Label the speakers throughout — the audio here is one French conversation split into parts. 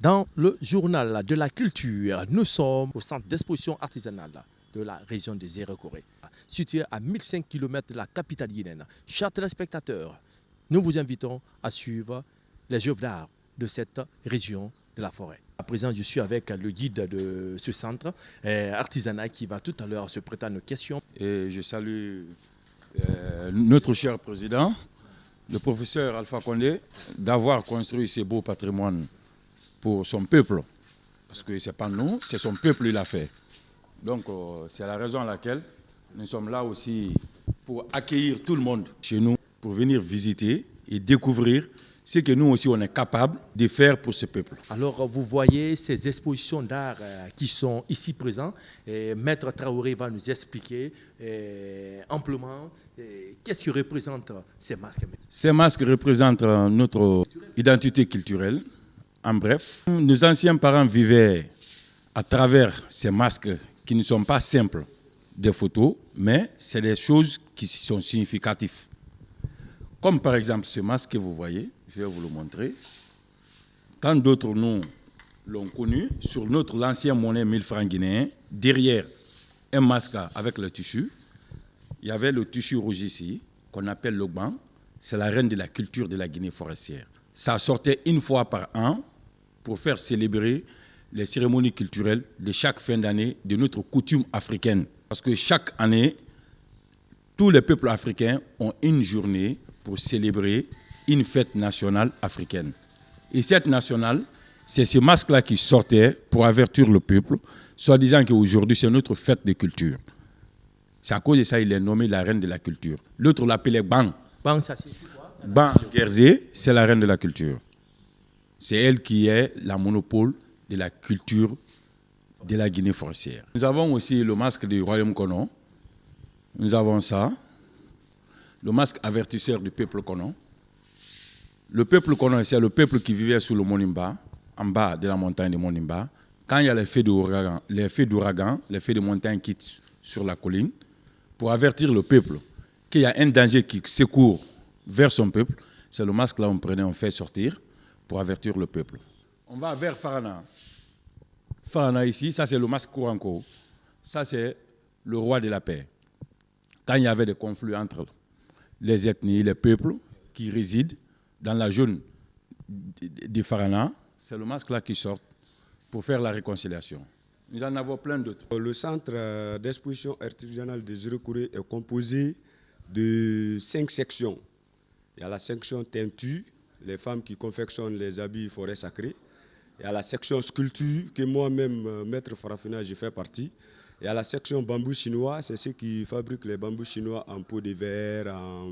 Speaker 1: Dans le journal de la culture, nous sommes au centre d'exposition artisanale de la région des Zéro-Corée, situé à 1005 km de la capitale guinéenne. Chers téléspectateurs, nous vous invitons à suivre les œuvres d'art de cette région de la forêt. À présent, je suis avec le guide de ce centre artisanal qui va tout à l'heure se prêter à nos questions.
Speaker 2: Et je salue notre cher président, le professeur Alpha Condé, d'avoir construit ce beau patrimoine pour son peuple. Parce que ce n'est pas nous, c'est son peuple qui l'a fait. Donc c'est la raison à laquelle nous sommes là aussi pour accueillir tout le monde chez nous, pour venir visiter et découvrir ce que nous aussi on est capable de faire pour ce peuple.
Speaker 1: Alors vous voyez ces expositions d'art qui sont ici présentes. Maître Traoré va nous expliquer amplement qu'est-ce que représentent ces masques.
Speaker 2: Ces masques représentent notre identité culturelle. En bref, nos anciens parents vivaient à travers ces masques qui ne sont pas simples des photos, mais c'est des choses qui sont significatives. Comme par exemple ce masque que vous voyez, je vais vous le montrer. Tant d'autres nous l'ont connu, sur l'ancienne monnaie 1000 francs guinéens, derrière un masque avec le tissu, il y avait le tissu rouge ici, qu'on appelle le ban. C'est la reine de la culture de la Guinée forestière. Ça sortait une fois par an pour faire célébrer les cérémonies culturelles de chaque fin d'année de notre coutume africaine. Parce que chaque année, tous les peuples africains ont une journée pour célébrer une fête nationale africaine. Et cette nationale, c'est ce masque-là qui sortait pour avertir le peuple, soit disant qu'aujourd'hui, c'est notre fête de culture. C'est à cause de ça qu'il est nommé la reine de la culture. L'autre l'appelait Bang.
Speaker 1: Bang, ça signifie quoi?
Speaker 2: Bang Guerzé, c'est la reine de la culture. C'est elle qui est la monopole de la culture de la Guinée forestière. Nous avons aussi le masque du royaume Konon. Nous avons ça. Le masque avertisseur du peuple Konon. Le peuple Konon, c'est le peuple qui vivait sous le Monimba, en bas de la montagne de Monimba. Quand il y a l'effet d'ouragan, l'effet de montagne quitte sur la colline, pour avertir le peuple qu'il y a un danger qui secourt vers son peuple, c'est le masque là on prenait, on fait sortir pour avertir le peuple. On va vers Farana. Farana ici, ça c'est le masque Kouranko. Ça c'est le roi de la paix. Quand il y avait des conflits entre les ethnies, les peuples qui résident dans la zone de Farana, c'est le masque là qui sort pour faire la réconciliation. Nous en avons plein d'autres.
Speaker 3: Le centre d'exposition artisanale de Zéro-Corée est composé de 5 sections. Il y a la section teinture, les femmes qui confectionnent les habits forêt sacrée. Il y a la section sculpture, que moi-même, maître Farafina, j'ai fait partie. Il y a la section bambou chinois, c'est ceux qui fabriquent les bambous chinois en pot de verre, en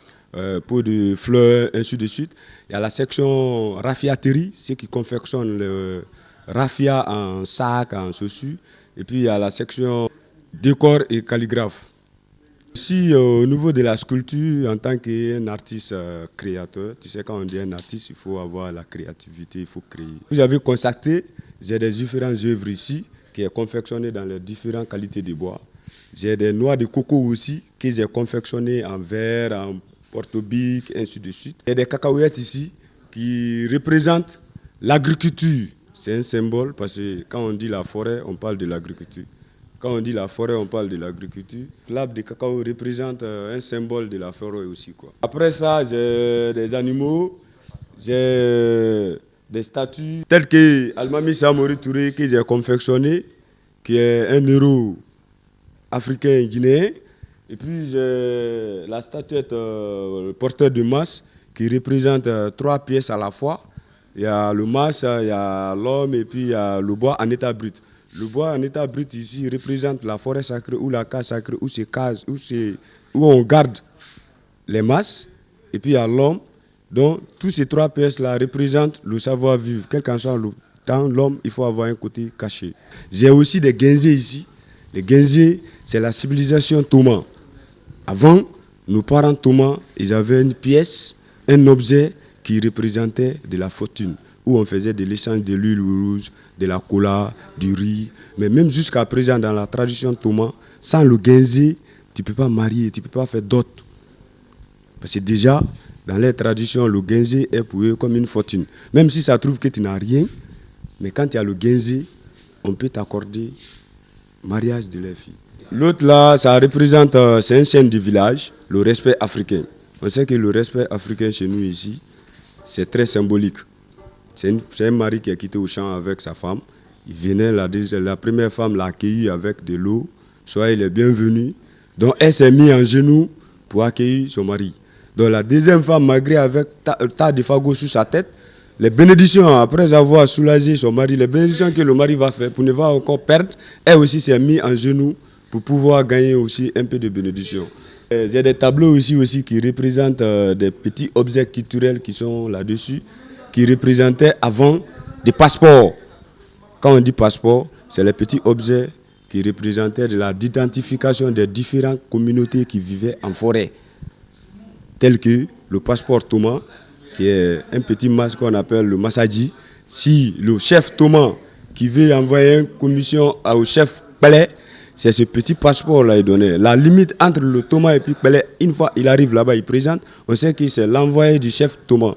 Speaker 3: pot de fleurs, ainsi de suite. Il y a la section raffiaterie, ceux qui confectionnent le raffia en sac, en sossu. Et puis il y a la section décor et calligraphe. Ici, au niveau de la sculpture, en tant qu'un artiste créateur, tu sais, quand on dit un artiste, il faut avoir la créativité, il faut créer. Vous avez constaté, j'ai des différentes œuvres ici qui est confectionné dans les différentes qualités de bois. J'ai des noix de coco aussi que j'ai confectionnées en verre, en porto-bic, ainsi de suite. Il y a des cacahuètes ici qui représentent l'agriculture. C'est un symbole parce que quand on dit la forêt, on parle de l'agriculture. Quand on dit la forêt, on parle de l'agriculture. L'arbre de cacao représente un symbole de la forêt aussi, quoi. Après ça, j'ai des animaux, j'ai des statues telles que Almami Samori Touré que j'ai confectionné, qui est un héros africain guinéen. Et puis j'ai la statuette porteur de masse qui représente 3 pièces à la fois. Il y a le masse, il y a l'homme et puis il y a le bois en état brut. Le bois en état brut ici représente la forêt sacrée ou la case sacrée où on garde les masses. Et puis il y a l'homme. Donc tous ces 3 pièces-là représentent le savoir-vivre. Quel qu'en soit le temps, l'homme, il faut avoir un côté caché. J'ai aussi des guinzés ici. Les guinzés, c'est la civilisation Toma. Avant, nos parents Toma, ils avaient une pièce, un objet qui représentait de la fortune, où on faisait de l'échange de l'huile rouge, de la cola, du riz. Mais même jusqu'à présent, dans la tradition Toma, sans le guinzé, tu ne peux pas marier, tu ne peux pas faire dot. Parce que déjà, dans les traditions, le guinzé est pour eux comme une fortune. Même si ça trouve que tu n'as rien, Mais quand il y a le Guinzé, on peut t'accorder mariage de leur fille. L'autre là, ça représente, c'est un signe du village, le respect africain. On sait que le respect africain chez nous ici, c'est très symbolique. C'est un mari qui a quitté au champ avec sa femme. Il venait, la première femme l'a accueilli avec de l'eau. Soyez les bienvenus. Donc elle s'est mise en genoux pour accueillir son mari. Donc la deuxième femme, malgré avec tas de fagots sur sa tête, les bénédictions, après avoir soulagé son mari, les bénédictions que le mari va faire pour ne pas encore perdre, elle aussi s'est mise en genoux pour pouvoir gagner aussi un peu de bénédictions. J'ai des tableaux aussi qui représentent des petits objets culturels qui sont là-dessus, qui représentaient avant des passeports. Quand on dit passeport, c'est les petits objets qui représentaient l'identification des différentes communautés qui vivaient en forêt, tel que le passeport Thomas, qui est un petit masque qu'on appelle le Massadji. Si le chef Thomas qui veut envoyer une commission au chef Pelé, c'est ce petit passeport-là qu'il donnait. La limite entre le Thomas et puis Pelé, une fois il arrive là-bas, il présente, on sait que c'est l'envoyé du chef Thomas.